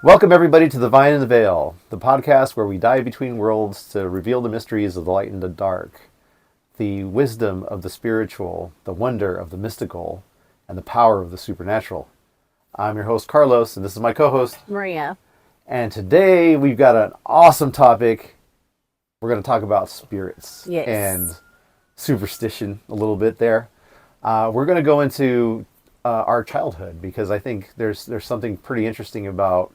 Welcome, everybody, to The Vine and the Veil, the podcast where we dive between worlds to reveal the mysteries of the light and the dark, the wisdom of the spiritual, the wonder of the mystical, and the power of the supernatural. I'm your host, Carlos, and this is my co-host, Maria. And today we've got an awesome topic. We're going to talk about spirits and superstition a little bit there. We're going to go into our childhood because I think there's something pretty interesting about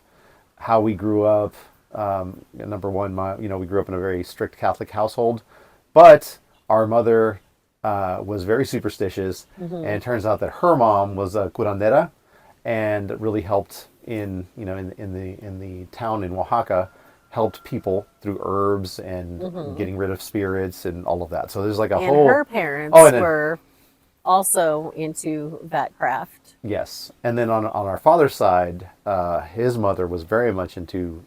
how we grew up. Number one, we grew up in a very strict Catholic household, but our mother was very superstitious, and it turns out that her mom was a curandera and really helped in the town in Oaxaca, helped people through herbs and getting rid of spirits and all of that. So there's like a whole. And her parents were also into that craft. Yes, and then on our father's side, his mother was very much into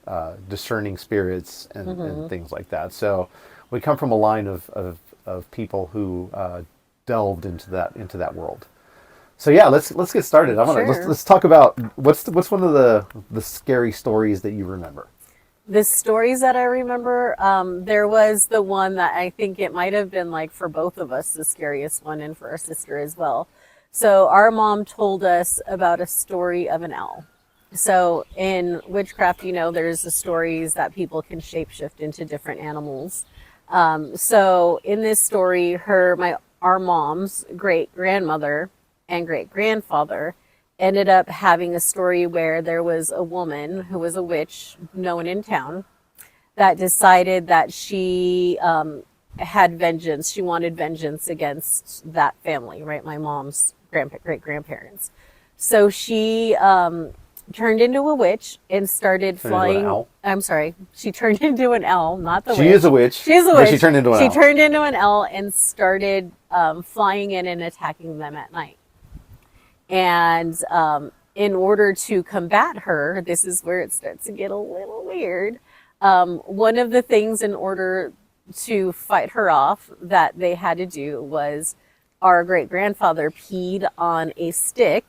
discerning spirits and things like that. So we come from a line of people who delved into that world. So yeah, let's get started. Let's talk about what's one of the scary stories that you remember. The stories that I remember, there was the one that I think it might have been like for both of us the scariest one, and for our sister as well. So our mom told us about a story of an owl. So in witchcraft, there's the stories that people can shapeshift into different animals. So in this story, our mom's great grandmother and great grandfather ended up having a story where there was a woman who was a witch known in town that decided that she had vengeance. She wanted vengeance against that family, right? My mom's great grandparents. So she turned into a witch and started flying. I'm sorry. She turned into an owl, not the witch. She is a witch. She is a witch. She turned into an owl. She turned into an owl and started flying in and attacking them at night. And in order to combat her, this is where it starts to get a little weird. One of the things in order to fight her off that they had to do was our great-grandfather peed on a stick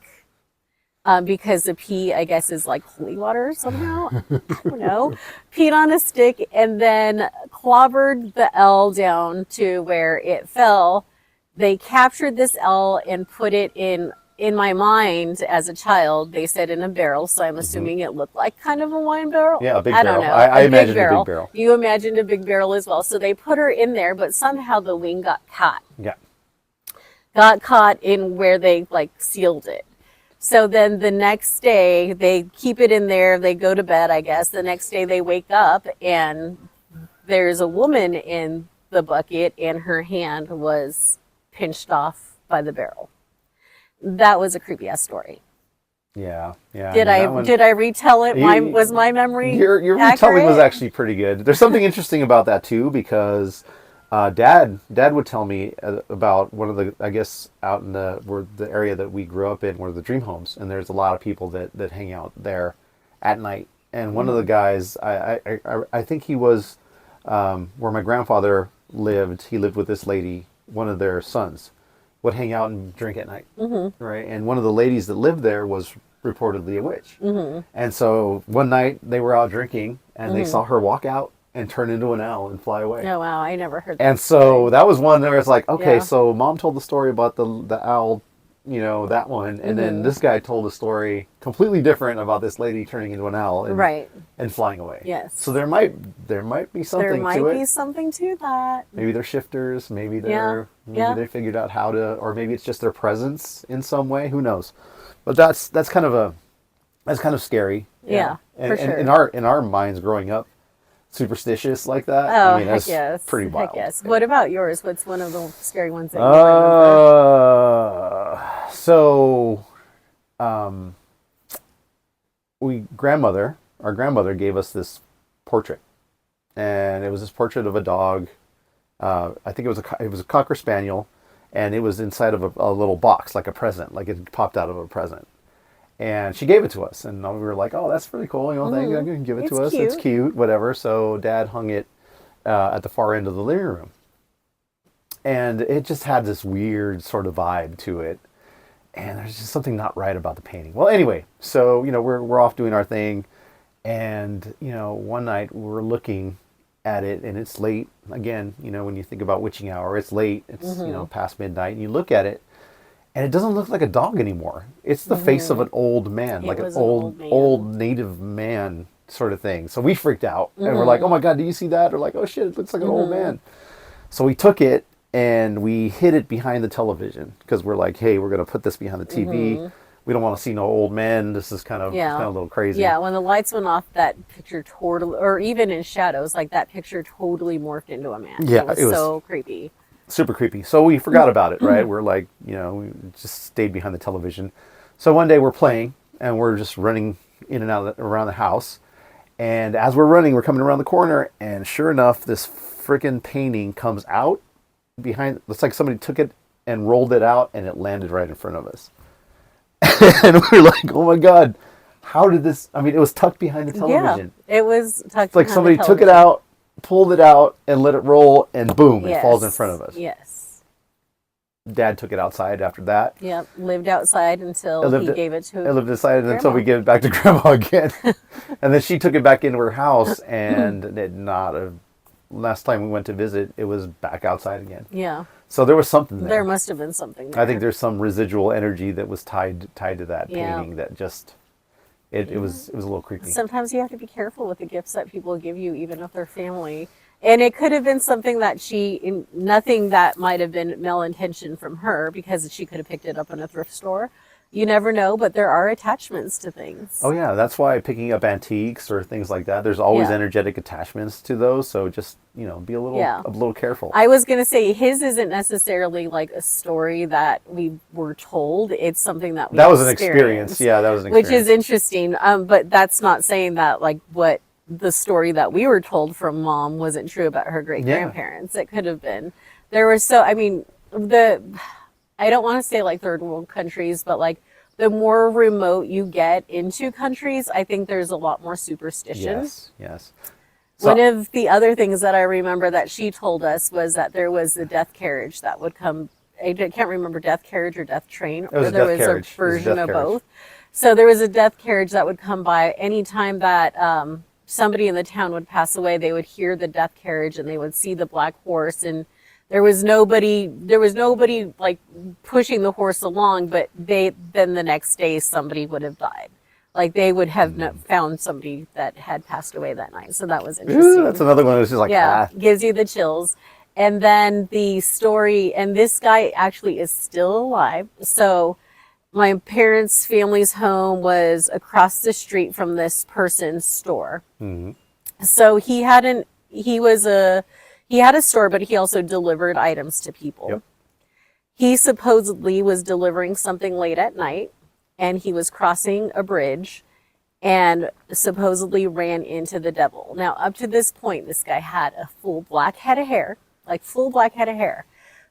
because the pee, I guess, is like holy water somehow. I don't know. Peed on a stick and then clobbered the L down to where it fell. They captured this L and put it in my mind as a child, they said in a barrel, so I'm assuming it looked like kind of a wine barrel. Yeah, a big barrel. I don't know. I imagined a big barrel. You imagined a big barrel as well. So they put her in there, but somehow the wing got caught. Yeah. Got caught in where they sealed it. So then the next day, they keep it in there, they go to bed, I guess. The next day they wake up and there's a woman in the bucket and her hand was pinched off by the barrel. That was a creepy ass story. Yeah. Did I retell it? Was my memory Your retelling was actually pretty good. There's something interesting about that too, because Dad would tell me about one of the, I guess, out in the area that we grew up in, were the dream homes, and there's a lot of people that hang out there at night. And one of the guys, I think he was where my grandfather lived. He lived with this lady, one of their sons would hang out and drink at night, right? And one of the ladies that lived there was reportedly a witch. And so one night they were out drinking, and they saw her walk out and turn into an owl and fly away. Oh, wow. I never heard that. And so that was one where it's like, okay, so Mom told the story about the owl, that one. And then this guy told a story completely different about this lady turning into an owl and flying away. Yes. So there might be something to it. There might be something to that. Maybe they're shifters. Maybe they figured out how to, or maybe it's just their presence in some way. Who knows? But that's kind of scary. Yeah, and, for sure. In our minds growing up, superstitious like that. Oh, I mean, that's yes. Pretty wild. Heck yes. What about yours? What's one of the scary ones that you remember? So, our grandmother gave us this portrait, and it was this portrait of a dog. I think it was a cocker spaniel, and it was inside of a little box, like a present, like it popped out of a present. And she gave it to us, and we were like, "Oh, that's pretty cool. Thank you. You can give it to us. Cute. It's cute, whatever." So Dad hung it at the far end of the living room, and it just had this weird sort of vibe to it. And there's just something not right about the painting. Well, anyway, so we're off doing our thing, And, one night we were looking at it, and it's late. Again, when you think about witching hour, it's late. It's, past midnight. And you look at it, and it doesn't look like a dog anymore. It's the face of an old man, like an old native man sort of thing. So we freaked out, and we're like, oh my God, do you see that? Or like, oh shit, it looks like an old man. So we took it, and we hid it behind the television, because we're like, hey, we're going to put this behind the TV. We don't want to see no old men. This is kind of a little crazy. Yeah, when the lights went off, that picture totally, or even in shadows, like that picture totally morphed into a man. Yeah, it was so creepy. Super creepy. So we forgot about it, right? We're like, we just stayed behind the television. So one day we're playing, and we're just running in and out around the house. And as we're running, we're coming around the corner, and sure enough, this freaking painting comes out behind. Looks like somebody took it and rolled it out, and it landed right in front of us. And we're like, oh my God, how did this? I mean, it was tucked behind the television. Yeah, it was tucked it's like somebody took it out, pulled it out, and let it roll, and boom, it falls in front of us. Yes. Dad took it outside after that. Yep, lived outside until he gave it to I lived outside until we gave it back to Grandma again. And then she took it back into her house, and last time we went to visit, it was back outside again. Yeah. So there was something there. There must have been something there. I think there's some residual energy that was tied to that painting that just it was a little creepy. Sometimes you have to be careful with the gifts that people give you, even if they're family. And it could have been something that nothing that might have been malintention from her, because she could have picked it up in a thrift store. You never know, but there are attachments to things. Oh yeah, that's why picking up antiques or things like that, there's always energetic attachments to those. So just be a little careful. I was gonna say his isn't necessarily like a story that we were told. It's something that was an experience. Yeah, that was an experience. Which is interesting. But that's not saying that like what the story that we were told from Mom wasn't true about her great grandparents. It could have been. There were I don't want to say like third world countries, but like the more remote you get into countries, I think there's a lot more superstition. Yes. So, one of the other things that I remember that she told us was that there was a death carriage that would come. I can't remember death carriage or death train, or there was a version of both. So there was a death carriage that would come by anytime that somebody in the town would pass away. They would hear the death carriage, and they would see the black horse, and there was nobody like pushing the horse along, but then the next day somebody would have died. Like they would have found somebody that had passed away that night. So that was interesting. Ooh, that's another one that's just like, gives you the chills. And then the story, and this guy actually is still alive. So my parents' family's home was across the street from this person's store. Mm-hmm. So he had a store, but he also delivered items to people. Yep. He supposedly was delivering something late at night, and he was crossing a bridge and supposedly ran into the devil. Now, up to this point, this guy had a full black head of hair.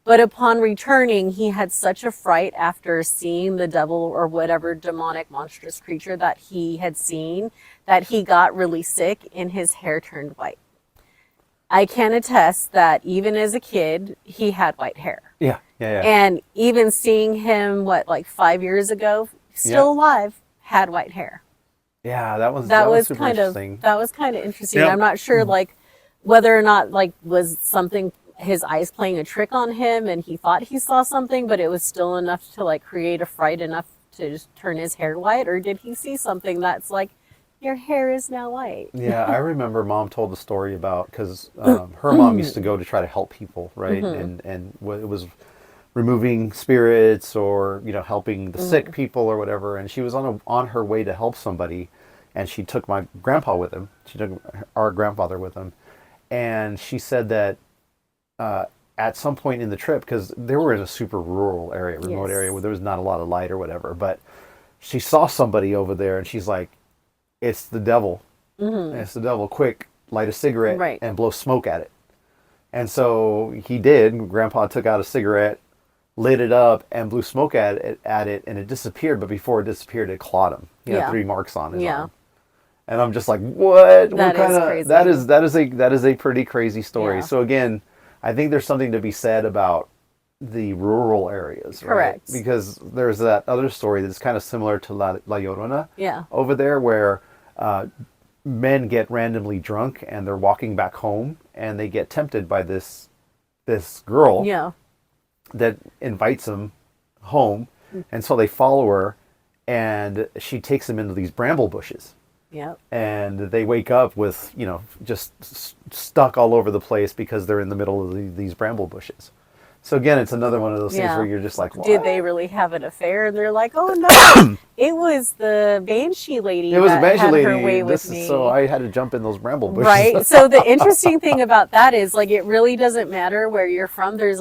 But upon returning, he had such a fright after seeing the devil or whatever demonic monstrous creature that he had seen that he got really sick and his hair turned white. I can attest that even as a kid, he had white hair. Yeah. And even seeing him, 5 years ago, still alive, had white hair. Yeah, that was super interesting. That was kind of interesting. Yeah. I'm not sure, whether or not, was something, his eyes playing a trick on him and he thought he saw something, but it was still enough to, create a fright enough to just turn his hair white? Or did he see something that's like, your hair is now white? Yeah, I remember Mom told the story about, because her mom used to go to try to help people, right? Mm-hmm. And it was removing spirits or, helping the sick people or whatever. And she was on her way to help somebody, and she took my grandpa with him. She took our grandfather with him. And she said that at some point in the trip, because they were in a super rural area, remote area, where there was not a lot of light or whatever, but she saw somebody over there, and she's like, it's the devil. Mm-hmm. It's the devil. Quick, light a cigarette and blow smoke at it. And so he did. Grandpa took out a cigarette, lit it up, and blew smoke at it, and it disappeared. But before it disappeared, it clawed him. He had 3 marks on his arm. And I'm just like, what? That is crazy. That is a pretty crazy story. Yeah. So again, I think there's something to be said about the rural areas, correct? Right? Because there's that other story that's kind of similar to La Llorona over there, where men get randomly drunk and they're walking back home and they get tempted by this girl Yeah. that invites them home, and so they follow her, and she takes them into these bramble bushes. Yeah. And they wake up with, just stuck all over the place because they're in the middle of these bramble bushes. So again, it's another one of those things where you're just like, what? Did they really have an affair? And they're like, oh no, it was the Banshee lady. It was a Banshee had lady. Her way with me. So I had to jump in those bramble bushes. Right. So the interesting thing about that is, like, it really doesn't matter where you're from. There's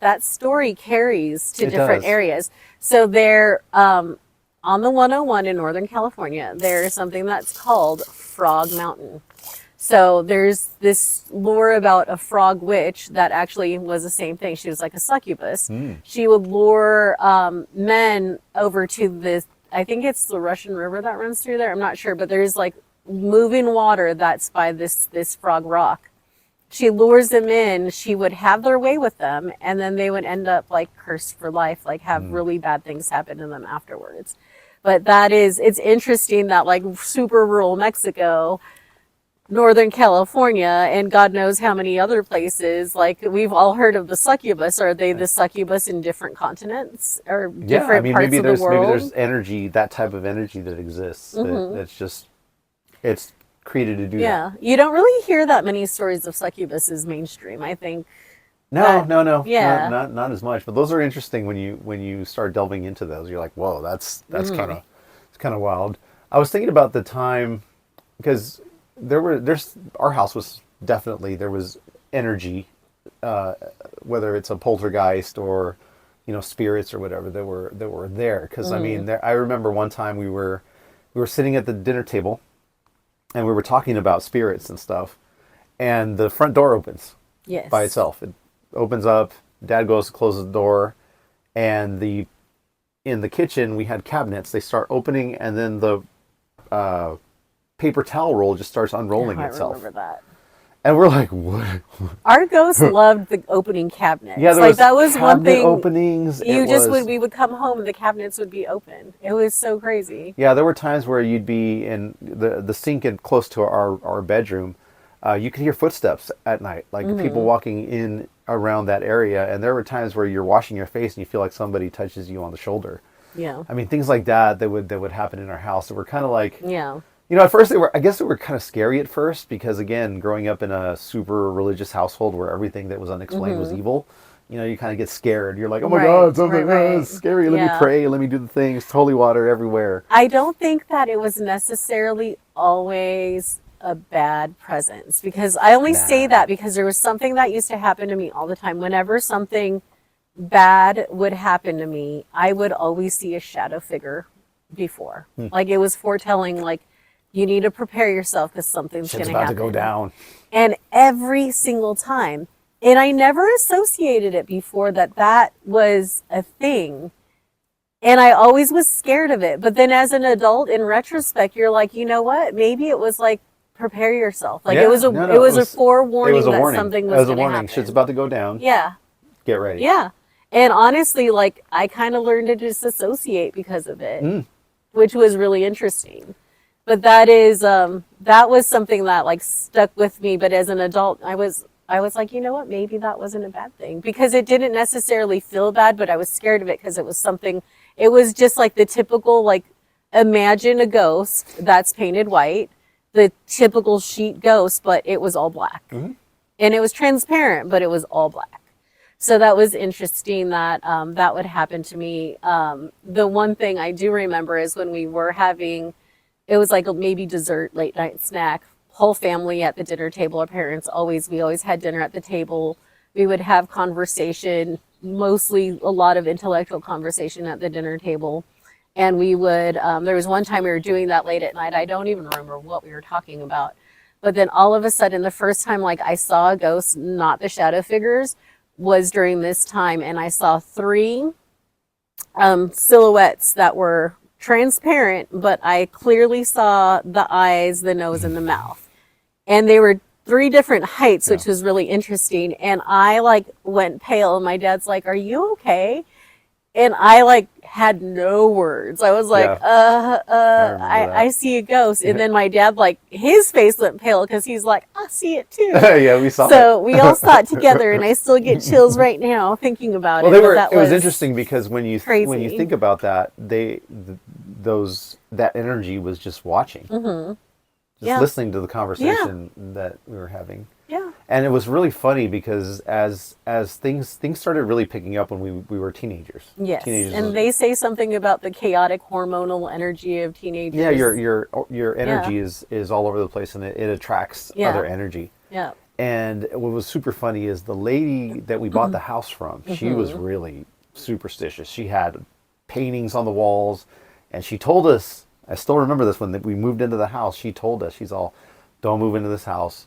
that story carries to different areas. So they're on the 101 in Northern California. There's something that's called Frog Mountain. So there's this lore about a frog witch that actually was the same thing. She was like a succubus. She would lure men over to this, I think it's the Russian River that runs through there. I'm not sure, but there's like moving water that's by this frog rock. She lures them in. She would have their way with them, and then they would end up like cursed for life, like have really bad things happen to them afterwards. But it's interesting that like super rural Mexico, Northern California, and God knows how many other places, like we've all heard of the succubus. Are they the succubus in different continents or different parts of the world? Maybe there's energy, that type of energy that exists, that's just, it's created to do that. Yeah, you don't really hear that many stories of succubuses mainstream, I think. No, Yeah. not as much. But those are interesting when you start delving into those. You're like, whoa, that's kind of wild. I was thinking about the time, because our house was definitely, there was energy, whether it's a poltergeist or spirits or whatever that were there. Because I mean, I remember one time we were sitting at the dinner table, and we were talking about spirits and stuff, and the front door opens by itself. It opens up. Dad goes to close the door, and in the kitchen we had cabinets. They start opening, and then the paper towel roll just starts unrolling itself. I remember that. And we're like, what? Our ghost loved the opening cabinets. Yeah, that was one thing. Openings. We would come home and the cabinets would be open. It was so crazy. Yeah, there were times where you'd be in the sink and close to our bedroom. You could hear footsteps at night, like people walking in around that area. And there were times where you're washing your face and you feel like somebody touches you on the shoulder. Yeah. I mean, things like that would happen in our house. That were kind of like, yeah. At first I guess they were kind of scary at first, because again, growing up in a super religious household where everything that was unexplained was evil, you kind of get scared. You're like, oh my God, something it's scary. Let me pray. Let me do the things. Holy water everywhere. I don't think that it was necessarily always a bad presence, because I only say that because there was something that used to happen to me all the time. Whenever something bad would happen to me, I would always see a shadow figure before. Like it was foretelling, like, you need to prepare yourself because something's going to happen. It's about to go down. And every single time. And I never associated it before that was a thing. And I always was scared of it. But then as an adult, in retrospect, you're like, you know what? Maybe it was like, prepare yourself. Like it was a forewarning that something was going to happen. Shit's about to go down. Yeah. Get ready. Yeah. And honestly, like, I kind of learned to disassociate because of it, which was really interesting. But that was something that like stuck with me. But as an adult, I was like, you know what? Maybe that wasn't a bad thing, because it didn't necessarily feel bad, but I was scared of it because it was something. It was just like the typical, like, imagine a ghost that's painted white, the typical sheet ghost, but it was all black, and it was transparent, but it was all black. So that was interesting that that would happen to me. The one thing I do remember is when we were having. It was like a maybe dessert, late night snack, whole family at the dinner table. Our parents we always had dinner at the table. We would have conversation, mostly a lot of intellectual conversation at the dinner table. And we would, there was one time we were doing that late at night. I don't even remember what we were talking about. But then all of a sudden, the first time like I saw a ghost, not the shadow figures, was during this time. And I saw 3 silhouettes that were transparent, but I clearly saw the eyes, the nose, and the mouth. And they were 3 different heights, which was really interesting. And I like went pale, and my dad's like, "Are you okay?" And I like had no words. I was like, Yeah, I remember I that. see a ghost. And then my dad, like, his face went pale because he's like, I see it too. Yeah, we saw it. So we all saw it together, and I still get chills right now thinking about Well, it. But that it was was interesting because when you crazy. think about that, that energy was just watching, just Yeah. listening to the Yeah. conversation that we were having. Yeah. And it was really funny because as things started really picking up when we were teenagers. Yes. Teenagers, And they say something about the chaotic hormonal energy of teenagers. yeah, your energy is all over the place, and it attracts Yeah. other energy. Yeah. And what was super funny is the lady that we bought the house from, she was really superstitious. She had paintings on the walls, and she told us, I still remember this, when we moved into the house, she told us, she's all, don't move into this house.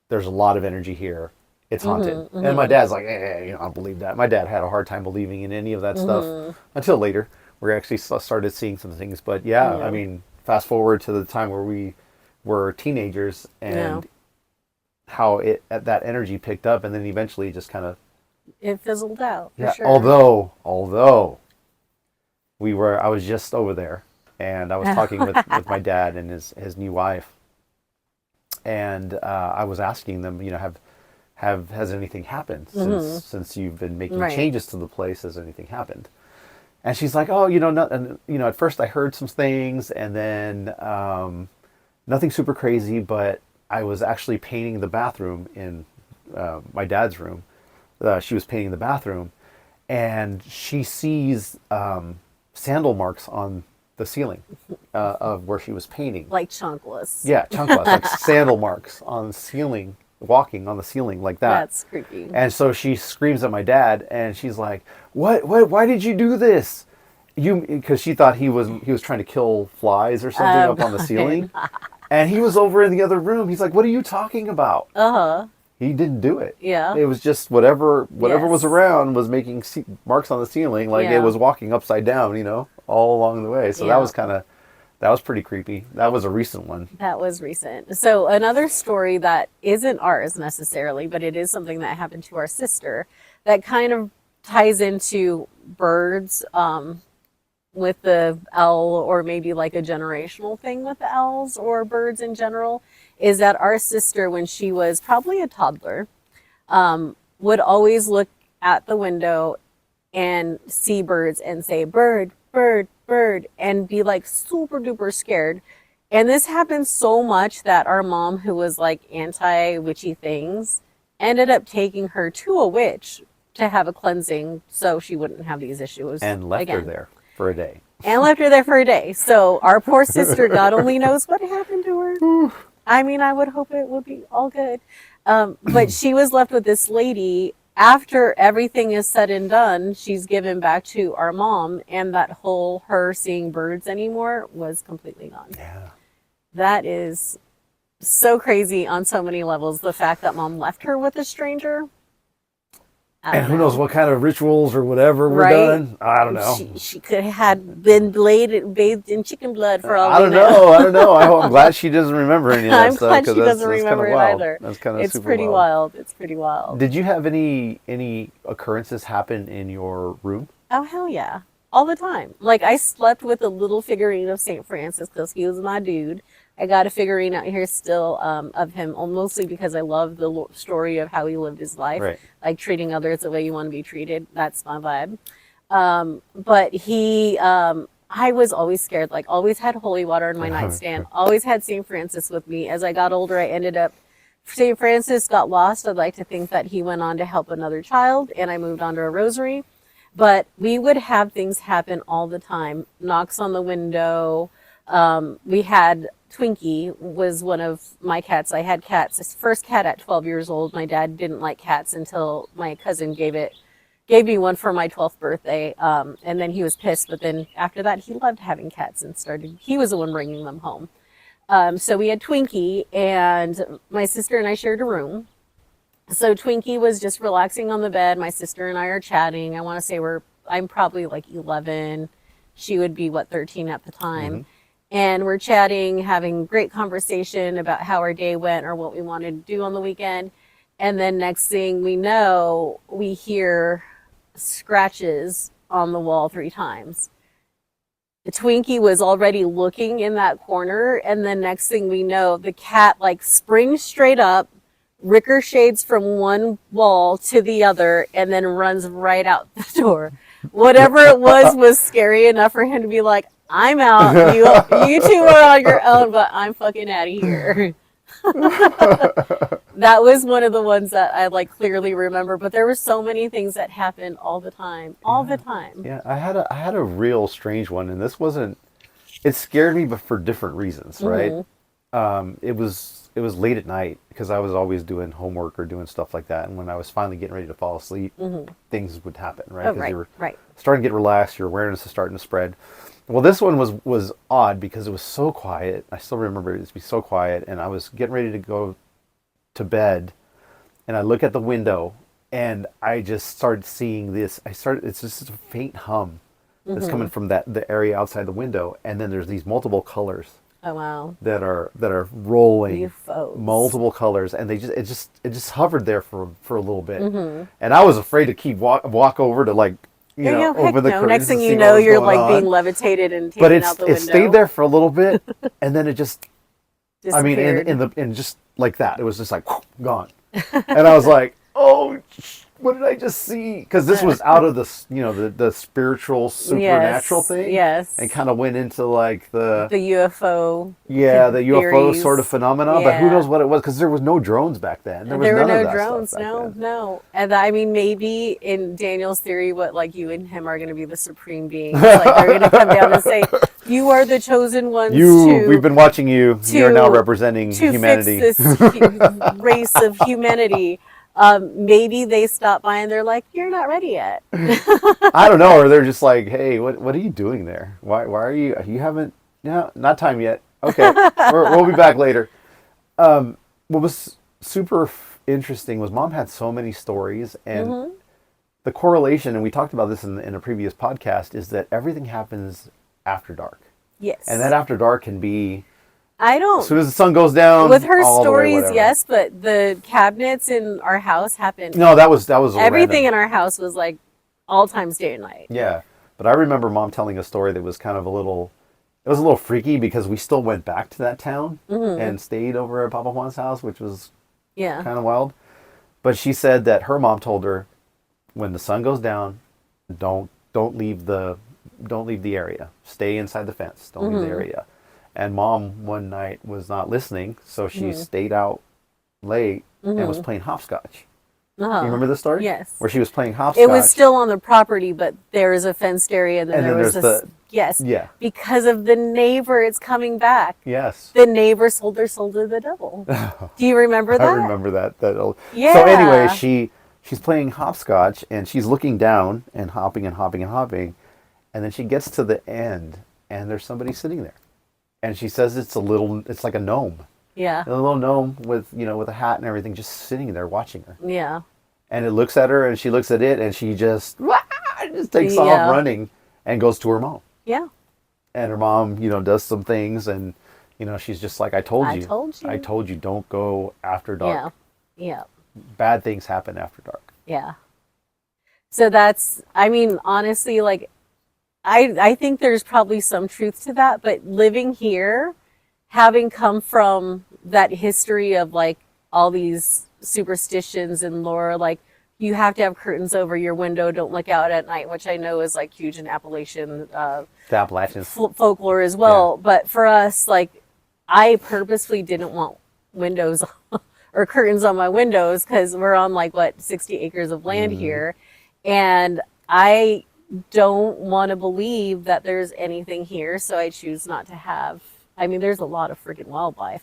There's a lot of energy here. It's haunted. And my dad's like, I don't believe that. My dad had a hard time believing in any of that stuff until later. We actually started seeing some things. But yeah, I mean, fast forward to the time where we were teenagers and how that energy picked up, and then eventually just kind of It fizzled out, for sure. Although I was just over there, and I was talking with my dad and his new wife, and I was asking them, has anything happened since you've been making changes to the place? Has anything happened? And she's like, oh, at first I heard some things, and then nothing super crazy, but I was actually painting the bathroom in my dad's room. She was painting the bathroom, and she sees sandal marks on the ceiling of where she was painting. Like chunkless. Yeah, chunkless, like sandal marks on the ceiling, walking on the ceiling like that. That's creepy. And so she screams at my dad, and she's like, "What? Why did you do this?" Because she thought he was trying to kill flies or something up on the ceiling, and he was over in the other room. He's like, "What are you talking about?" He didn't do it. Yeah. It was just whatever was Yes. around was making marks on the ceiling, like it was walking upside down, all along the way. So Yeah. that was pretty creepy. That was a recent one. That was recent. So another story that isn't ours necessarily, but it is something that happened to our sister that kind of ties into birds, with the owl, or maybe like a generational thing with the owls or birds in general, is that our sister, when she was probably a toddler, would always look at the window and see birds and say, bird, bird, bird, and be like super duper scared. And this happened so much that our mom, who was like anti-witchy things, ended up taking her to a witch to have a cleansing so she wouldn't have these issues And left her again. there for a day. And left her there for a day. So our poor sister, God only knows what happened to her. I mean, I would hope it would be all good. But she was left with this lady. After everything is said and done, she's given back to our mom, and that whole her seeing birds anymore was completely gone. Yeah. That is so crazy on so many levels. The fact that mom left her with a stranger. And who knows what kind of rituals or whatever were done. I don't know. She could have had been bathed in chicken blood for all I don't know. I'm glad she doesn't remember any of that I'm stuff. glad she 'Cause doesn't remember it wild. either. That's kind of It's super pretty wild. It's pretty wild. Did you have any occurrences happen in your room? Oh, hell yeah. All the time. Like, I slept with a little figurine of St. Francis because he was my dude. I got a figurine out here still of him, mostly because I love the story of how he lived his life. Right. Like treating others the way you want to be treated. That's my vibe. But I was always scared, like always had holy water in my nightstand, always had St. Francis with me. As I got older, I ended up, St. Francis got lost. I'd like to think that he went on to help another child, and I moved on to a rosary. But we would have things happen all the time. Knocks on the window. We had Twinkie was one of my cats. I had cats. This first cat at 12 years old. My dad didn't like cats until my cousin gave me one for my 12th birthday. And then he was pissed. But then after that, he loved having cats and he was the one bringing them home. So we had Twinkie, and my sister and I shared a room. So Twinkie was just relaxing on the bed. My sister and I are chatting. I want to say I'm probably like 11. She would be 13 at the time. Mm-hmm. And we're chatting, having great conversation about how our day went or what we wanted to do on the weekend. And then next thing we know, we hear scratches on the wall 3 times. The Twinkie was already looking in that corner, and then next thing we know, the cat like springs straight up, ricochets from one wall to the other, and then runs right out the door. Whatever it was scary enough for him to be like, I'm out. You two are on your own, but I'm fucking out of here. That was one of the ones that I like clearly remember, but there were so many things that happened all the time. Yeah, I had a real strange one, and this wasn't. It scared me, but for different reasons, right? It was late at night because I was always doing homework or doing stuff like that, and when I was finally getting ready to fall asleep, things would happen, right? Because you were starting to get relaxed, your awareness is starting to spread. Well, this one was odd because it was so quiet. I still remember it to be so quiet, and I was getting ready to go to bed, and I look at the window, and I just started seeing this. It's just a faint hum that's coming from the area outside the window, and then there's these multiple colors. Oh wow! That are rolling, UFOs. Multiple colors, and it just hovered there for a little bit, and I was afraid to keep walk over to like. Open the curtains. Next thing you know, you're like being levitated and taken out the window. But it stayed there for a little bit, and then it just, I mean, in just like that, it was just like gone, and I was like, oh, what did I just see? Because this was out of the spiritual supernatural thing, and kind of went into like the UFO, the UFO sort of phenomena. But who knows what it was? Because there was no drones back then. There were no drones. No. And I mean, maybe in Daniel's theory, what like you and him are going to be the supreme beings. Like they're going to come down and say, "You are the chosen ones." We've been watching you. You're now representing humanity. Fix this race of humanity. Maybe they stop by and they're like, "You're not ready yet." I don't know, or they're just like, "Hey, what are you doing there? Why are you haven't? No, not time yet. Okay, we'll be back later." What was super interesting was Mom had so many stories, and the correlation, and we talked about this in a previous podcast, is that everything happens after dark. Yes, and that after dark can be. As soon as the sun goes down. With her stories, yes, but the cabinets in our house happened. No, that was everything in our house was like all times day and night. Yeah, but I remember Mom telling a story that was kind of a little freaky because we still went back to that town and stayed over at Papa Juan's house, which was kind of wild. But she said that her mom told her, when the sun goes down, don't leave the area. Stay inside the fence. Don't leave the area. And Mom one night was not listening, so she stayed out late and was playing hopscotch. You remember this story? Yes. Where she was playing hopscotch. It was still on the property, but there is a fenced area, and then there was this. Yes. Yeah. Because of the neighbor, it's coming back. Yes. The neighbor sold her soul to the devil. Do you remember that? I remember that. Yeah. So anyway, she's playing hopscotch, and she's looking down and hopping and hopping and hopping, and then she gets to the end, and there's somebody sitting there. And she says it's like a gnome. Yeah. A little gnome with a hat and everything, just sitting there watching her. Yeah. And it looks at her, and she looks at it, and she just takes off running and goes to her mom. Yeah. And her mom, does some things, and she's just like, I told you, don't go after dark. Yeah. Bad things happen after dark. Yeah. So honestly, like, I think there's probably some truth to that, but living here, having come from that history of like all these superstitions and lore, like you have to have curtains over your window, don't look out at night, which I know is like huge in Appalachian folklore as well. Yeah. But for us, like I purposefully didn't want windows or curtains on my windows because we're on 60 acres of land here, and I don't want to believe that there's anything here, so I choose not to have. I mean, there's a lot of freaking wildlife,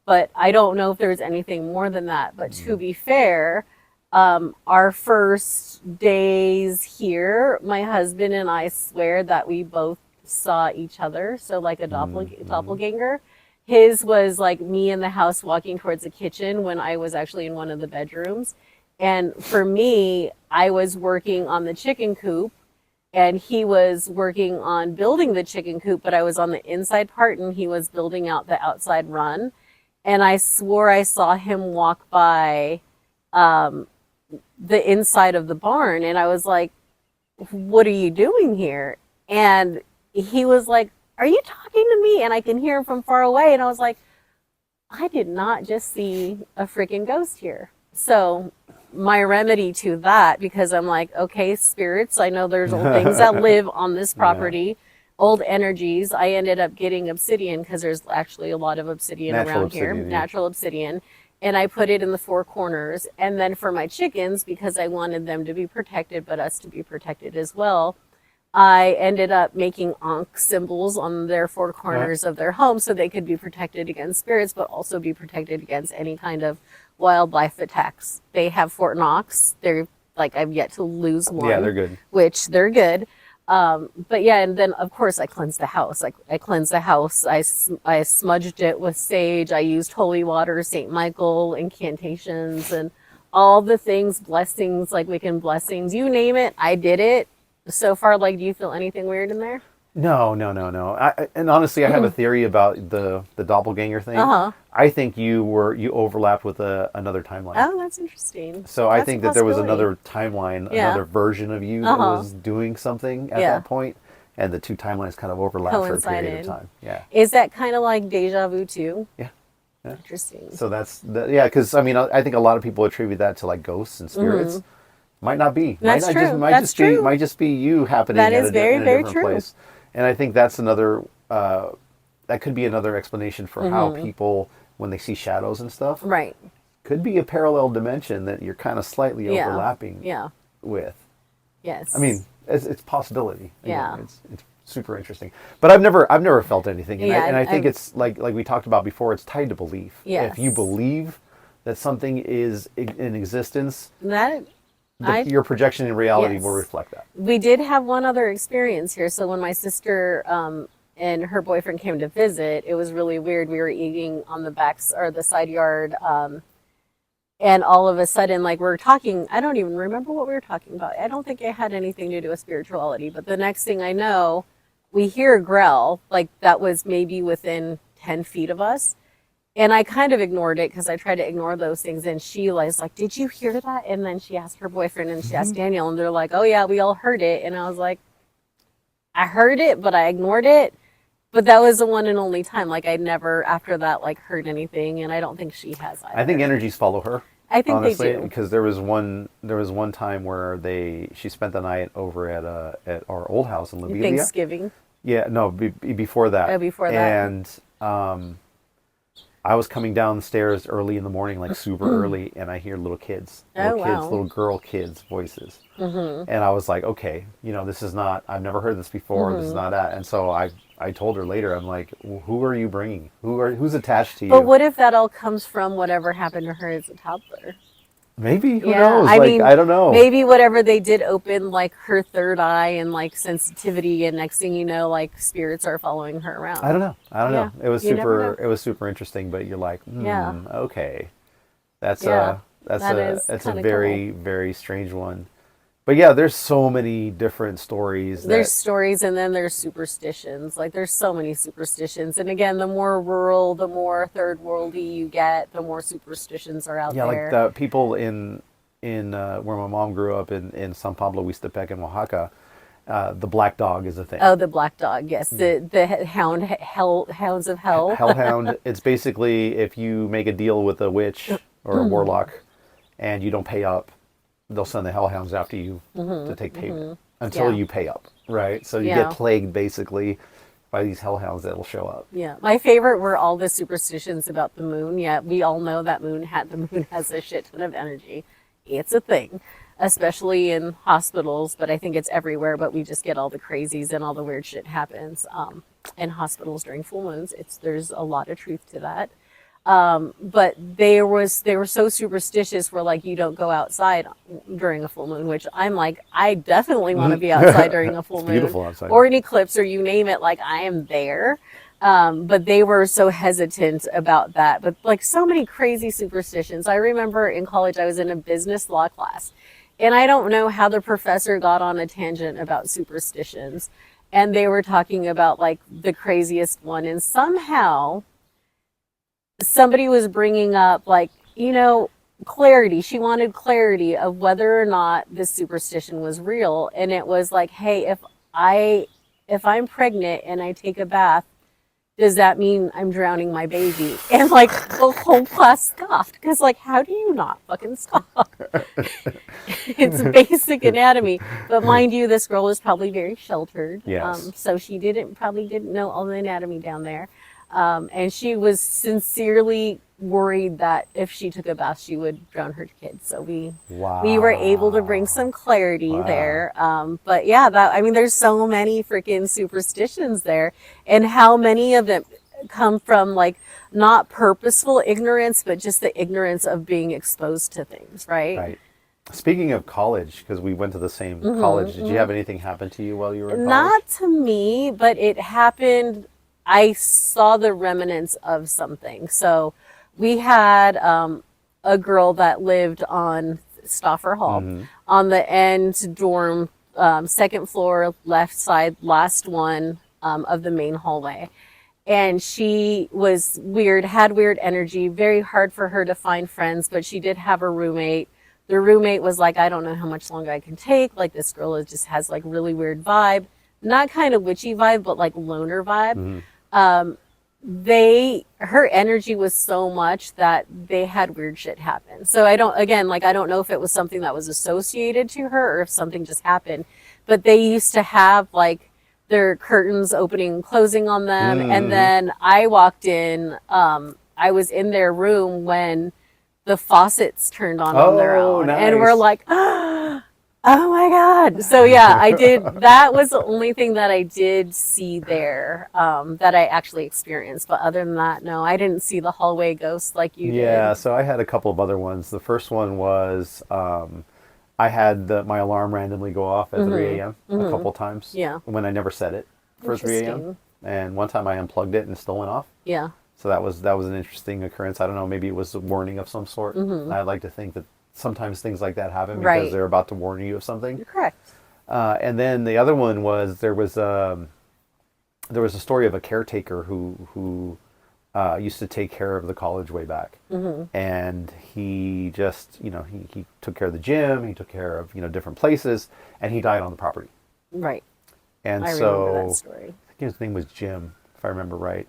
but I don't know if there's anything more than that. But to be fair, our first days here, my husband and I swear that we both saw each other, so like a doppelganger. His was like me in the house walking towards the kitchen when I was actually in one of the bedrooms, and for me, I was working on the chicken coop, and he was working on building the chicken coop, but I was on the inside part and he was building out the outside run. And I swore I saw him walk by the inside of the barn. And I was like, what are you doing here? And he was like, are you talking to me? And I can hear him from far away. And I was like, I did not just see a freaking ghost here. So my remedy to that, because I'm like, okay, spirits, I know there's old things that live on this property, yeah. Old energies. I ended up getting obsidian because there's actually a lot of obsidian around here, natural obsidian. And I put it in the four corners. And then for my chickens, because I wanted them to be protected, but us to be protected as well, I ended up making Ankh symbols on their four corners of their home so they could be protected against spirits, but also be protected against any kind of wildlife attacks. They have Fort Knox. They're like, I've yet to lose one. Yeah, they're good. Which they're good. But yeah, and then of course I cleansed the house. Like I cleansed the house. I smudged it with sage. I used holy water, St. Michael, incantations, and all the things, blessings, like Wiccan blessings, you name it, I did it. So far, like, do you feel anything weird in there? No. And honestly, I have a theory about the doppelganger thing. I think you overlapped with another timeline. Oh, that's interesting. So I think that there was another timeline, another version of you that was doing something at that point, and the two timelines kind of overlapped for a period of time. Yeah. Is that kind of like deja vu too? Yeah. Interesting. So because I mean, I think a lot of people attribute that to like ghosts and spirits. Might not be. That's true. That's true. Might just be you happening that is in a very different true. place. And I think that's another, that could be another explanation for how people, when they see shadows and stuff, right, could be a parallel dimension that you're kind of slightly overlapping with. Yes. I mean, it's a possibility. Again, it's super interesting. But I've never felt anything. And I think it's like we talked about before, it's tied to belief. Yes. If you believe that something is in existence, your projection in reality will reflect that. We did have one other experience here. So when my sister and her boyfriend came to visit, it was really weird. We were eating on the side yard, and all of a sudden, like, we were talking. I don't even remember what we were talking about. I don't think it had anything to do with spirituality. But the next thing I know, we hear a growl, like that was maybe within 10 feet of us. And I kind of ignored it because I tried to ignore those things. And she was like, did you hear that? And then she asked her boyfriend and she asked Daniel. And they're like, oh, yeah, we all heard it. And I was like, I heard it, but I ignored it. But that was the one and only time. Like, I never, after that, like, heard anything. And I don't think she has either. I think energies follow her. I think honestly, they do. Because there was one time where she spent the night over at our old house in Lobelia. Thanksgiving. Yeah, no, before that. Oh, before that. And I was coming down the stairs early in the morning, like super early, and I hear little girl kids' voices. And I was like, okay, this is not, I've never heard this before, this is not that. And so I told her later, I'm like, who are you bringing? Who's attached to you? But what if that all comes from whatever happened to her as a toddler? Maybe, who knows? I don't know. Maybe whatever they did open, like, her third eye and, like, sensitivity, and next thing you know, like, spirits are following her around. I don't know. It was super interesting, but you're like, okay. That's a very, very strange one. But yeah, there's so many different stories. There's stories, and then there's superstitions. Like, there's so many superstitions. And again, the more rural, the more third worldy you get, the more superstitions are out there. Yeah, like the people in where my mom grew up in San Pablo, Huistepec, in Oaxaca, the black dog is a thing. Oh, the black dog, yes. The hounds of hell. Hellhound. It's basically if you make a deal with a witch or a warlock and you don't pay up, they'll send the hellhounds after you to take payment until you pay up, right? So you get plagued basically by these hellhounds that will show up. Yeah, my favorite were all the superstitions about the moon. Yeah, we all know that the moon has a shit ton of energy. It's a thing, especially in hospitals, but I think it's everywhere. But we just get all the crazies and all the weird shit happens in hospitals during full moons. There's a lot of truth to that. But they were so superstitious where, like, you don't go outside during a full moon, which I'm like, I definitely want to be outside during a full moon. Beautiful outside. Or an eclipse, or you name it, like, I am there. But they were so hesitant about that. But, like, so many crazy superstitions. I remember in college I was in a business law class, and I don't know how the professor got on a tangent about superstitions, and they were talking about, like, the craziest one, and somehow somebody was bringing up, like, clarity. She wanted clarity of whether or not this superstition was real. And it was like, hey, if I'm pregnant and I take a bath, does that mean I'm drowning my baby? And like the whole class scoffed because like, how do you not fucking stop? It's basic anatomy. But mind you, this girl was probably very sheltered. Yes. So she probably didn't know all the anatomy down there. And she was sincerely worried that if she took a bath, she would drown her kids. So we were able to bring some clarity there. But yeah, there's so many freaking superstitions there, and how many of them come from like not purposeful ignorance, but just the ignorance of being exposed to things, right? Right. Speaking of college, because we went to the same college, did you have anything happen to you while you were in college? Not to me, but it happened. I saw the remnants of something. So we had a girl that lived on Stauffer Hall, on the end dorm, second floor, left side, last one of the main hallway. And she was weird, had weird energy, very hard for her to find friends, but she did have a roommate. The roommate was like, I don't know how much longer I can take. Like, this girl just has like really weird vibe. Not kind of witchy vibe, but like loner vibe. Her energy was so much that they had weird shit happen. So I don't know if it was something that was associated to her or if something just happened, but they used to have like their curtains opening and closing on them. And then I walked in, I was in their room when the faucets turned on their own. Nice. And we're like, oh my God. So yeah, I did. That was the only thing that I did see there, that I actually experienced. But other than that, no, I didn't see the hallway ghost like you did. Yeah, so I had a couple of other ones. The first one was I had my alarm randomly go off at 3 a.m. a couple times. Yeah. When I never set it for 3 a.m. And one time I unplugged it and it still went off. Yeah. So that was an interesting occurrence. I don't know, maybe it was a warning of some sort. I'd like to think that sometimes things like that happen because they're about to warn you of something. You're correct. And then the other one was there was a story of a caretaker who used to take care of the college way back, and he just he took care of the gym, he took care of different places, and he died on the property. Right. And I so remember that story. I think his name was Jim, if I remember right.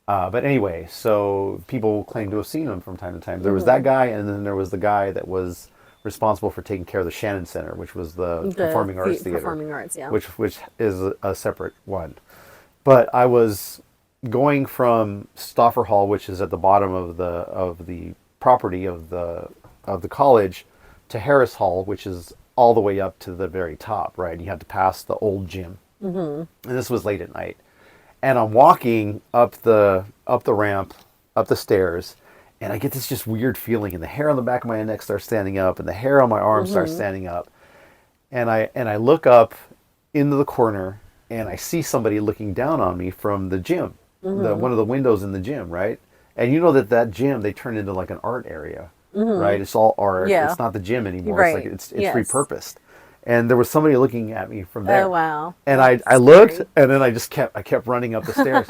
But anyway, so people claim to have seen him from time to time. There was that guy, and then there was the guy that was responsible for taking care of the Shannon Center, which was the Performing Arts Theater. Performing Arts, yeah. Which is a separate one. But I was going from Stauffer Hall, which is at the bottom of the property of the college, to Harris Hall, which is all the way up to the very top, right? You had to pass the old gym. And this was late at night. And I'm walking up the ramp, up the stairs, and I get this just weird feeling, and the hair on the back of my neck starts standing up, and the hair on my arm starts standing up. And I look up into the corner, and I see somebody looking down on me from the gym, one of the windows in the gym, right? And you know that gym, they turned into like an art area, right? It's all art. Yeah. It's not the gym anymore. Right. It's like it's repurposed. And there was somebody looking at me from there. Oh, wow. And I looked, and then I kept running up the stairs.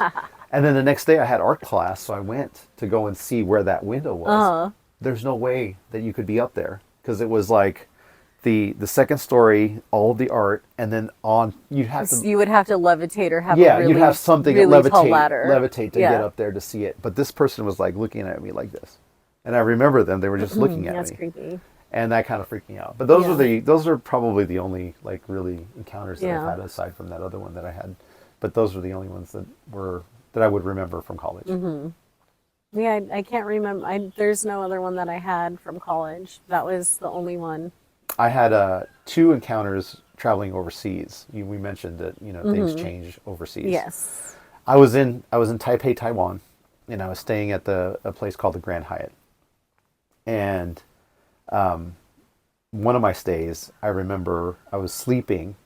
And then the next day I had art class, so I went to go and see where that window was. There's no way that you could be up there, because it was like the second story, all of the art, and then you would have to levitate or have a really, you'd have something really tall ladder. levitate to get up there to see it. But this person was like looking at me like this, and I remember them; they were just looking at me. That's creepy. And that kind of freaked me out. But those are probably the only like really encounters that I've had aside from that other one that I had. But those were the only ones that I would remember from college. Yeah, I can't remember. There's no other one that I had from college. That was the only one. I had 2 encounters traveling overseas. We mentioned that things change overseas. Yes. I was in Taipei, Taiwan, and I was staying at a place called the Grand Hyatt. And one of my stays, I remember I was sleeping,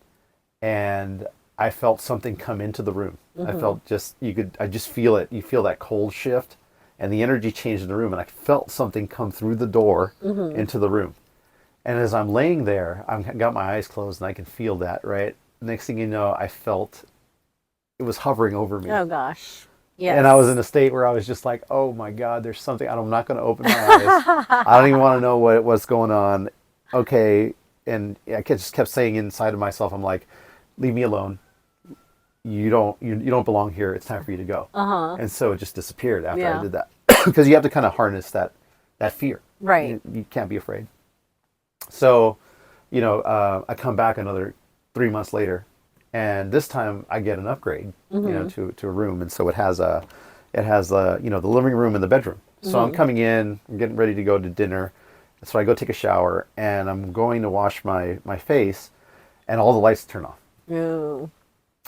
and I felt something come into the room. I felt I just feel it. You feel that cold shift, and the energy changed in the room, and I felt something come through the door into the room. And as I'm laying there, I've got my eyes closed, and I can feel that, right? Next thing you know, I felt it was hovering over me. Oh, gosh. Yes. And I was in a state where I was just like, oh my God, there's something. I'm not going to open my eyes. I don't even want to know what's going on. Okay. And I just kept saying inside of myself, I'm like, leave me alone. You don't belong here. It's time for you to go. And so it just disappeared after I did that. Because you have to kind of harness that fear. Right. You can't be afraid. So, I come back another 3 months later, and this time I get an upgrade, to a room, and so it has the living room and the bedroom. So I'm coming in, I'm getting ready to go to dinner, so I go take a shower, and I'm going to wash my face, and all the lights turn off. Ooh.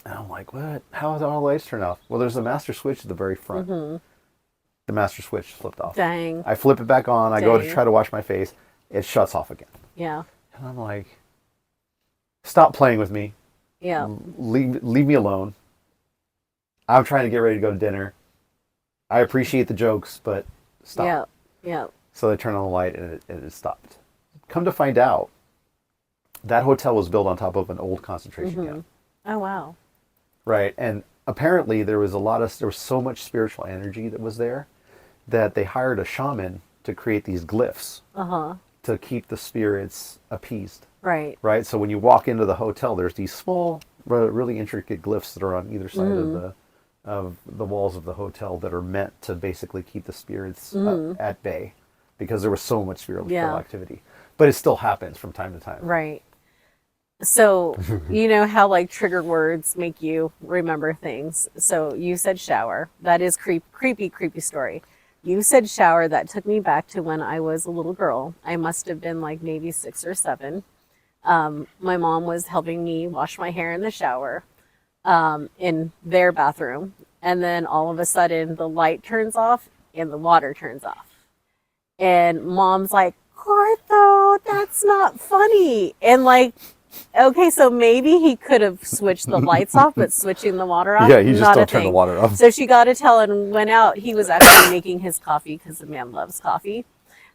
And I'm like, what? How did all the lights turn off? Well, there's a master switch at the very front. The master switch flipped off. Dang. I flip it back on. I go to try to wash my face. It shuts off again. Yeah. And I'm like, stop playing with me. Yeah. Leave me alone. I'm trying to get ready to go to dinner. I appreciate the jokes, but stop. Yeah. Yeah. So they turn on the light and it stopped. Come to find out, that hotel was built on top of an old concentration camp. Oh, wow. Right. And apparently there was so much spiritual energy that was there that they hired a shaman to create these glyphs to keep the spirits appeased. Right. Right. So when you walk into the hotel, there's these small, really intricate glyphs that are on either side of the walls of the hotel that are meant to basically keep the spirits at bay, because there was so much spiritual activity. But it still happens from time to time. Right. So, you know how like trigger words make you remember things. So you said shower. That is creepy story. You said shower. That took me back to when I was a little girl. I must have been like maybe 6 or 7. My mom was helping me wash my hair in the shower in their bathroom. And then all of a sudden the light turns off and the water turns off. And mom's like, Cortho, that's not funny. And like, okay, so maybe he could have switched the lights off, but switching the water off, yeah, you just not don't a turn thing. the water off. So she got a towel and went out. He was actually making his coffee because the man loves coffee.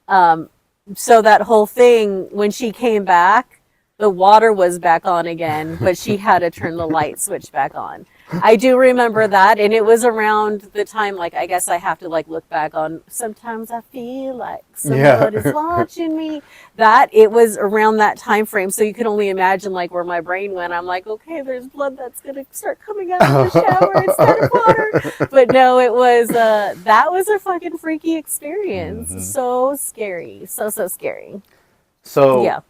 So that whole thing, when she came back, the water was back on again, but she had to turn the light switch back on. I do remember that, and it was around the time, like, I guess I have to, like, look back on, sometimes I feel like someone is watching me. That, it was around that time frame, so you can only imagine, like, where my brain went. I'm like, okay, there's blood that's going to start coming out of the shower instead of water. But no, it was, that was a fucking freaky experience. So scary. So scary. So, yeah.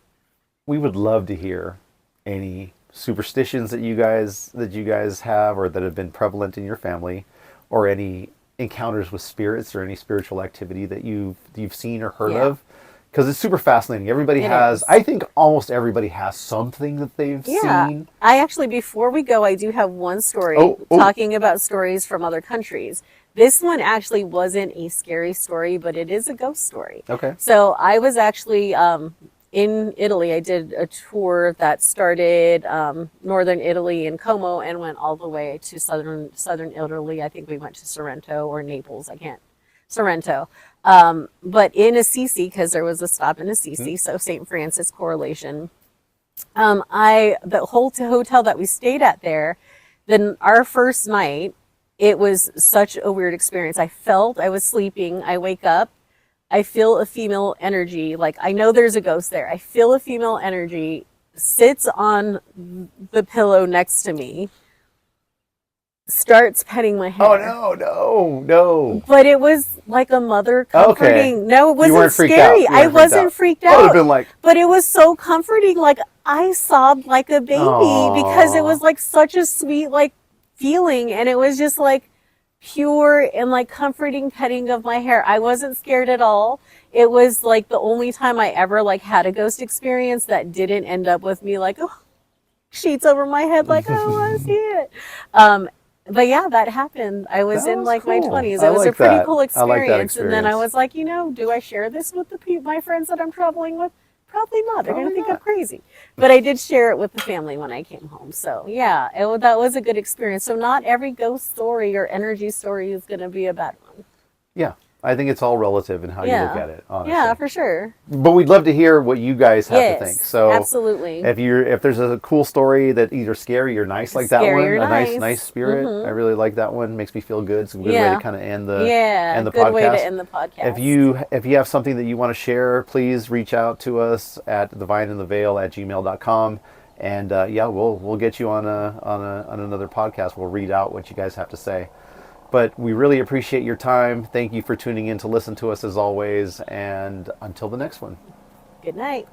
We would love to hear any superstitions that you guys have, or that have been prevalent in your family, or any encounters with spirits or any spiritual activity that you've seen or heard of, because it's super fascinating. Everybody has, I think almost everybody has something that they've seen. I actually, before we go, I do have one story talking about stories from other countries. This one actually wasn't a scary story, but it is a ghost story. Okay. So I was actually in Italy. I did a tour that started northern Italy in Como and went all the way to southern Italy. I think we went to Sorrento or Naples. Sorrento. But in Assisi, because there was a stop in Assisi, so St. Francis correlation. The whole hotel that we stayed at there, then our first night, it was such a weird experience. I was sleeping, I wake up, I feel a female energy, like I know there's a ghost there. I feel a female energy, sits on the pillow next to me, starts petting my hair. Oh, no. But it was like a mother comforting. Okay. No, it wasn't scary. I wasn't freaked out. I would have been like... But it was so comforting. Like I sobbed like a baby because it was like such a sweet like feeling, and it was just like pure and like comforting petting of my hair. I wasn't scared at all. It was like the only time I ever like had a ghost experience that didn't end up with me like, oh, sheets over my head, like, oh, I see it. But yeah, that happened. I was in like my 20s. It was a pretty cool experience. And then I was like, do I share this with my friends that I'm traveling with? Probably not. They're going to think I'm crazy. But I did share it with the family when I came home. So yeah, that was a good experience. So not every ghost story or energy story is going to be a bad one. Yeah. I think it's all relative in how you look at it, honestly. Yeah, for sure. But we'd love to hear what you guys have to think. So absolutely. If there's a cool story that either scary or nice like that one, a nice spirit, I really like that one. Makes me feel good. It's a good way to kind of end the good podcast. Way to end the podcast. If you have something that you want to share, please reach out to us at thevineandtheveil@gmail.com. And we'll get you on another podcast. We'll read out what you guys have to say. But we really appreciate your time. Thank you for tuning in to listen to us as always. And until the next one. Good night.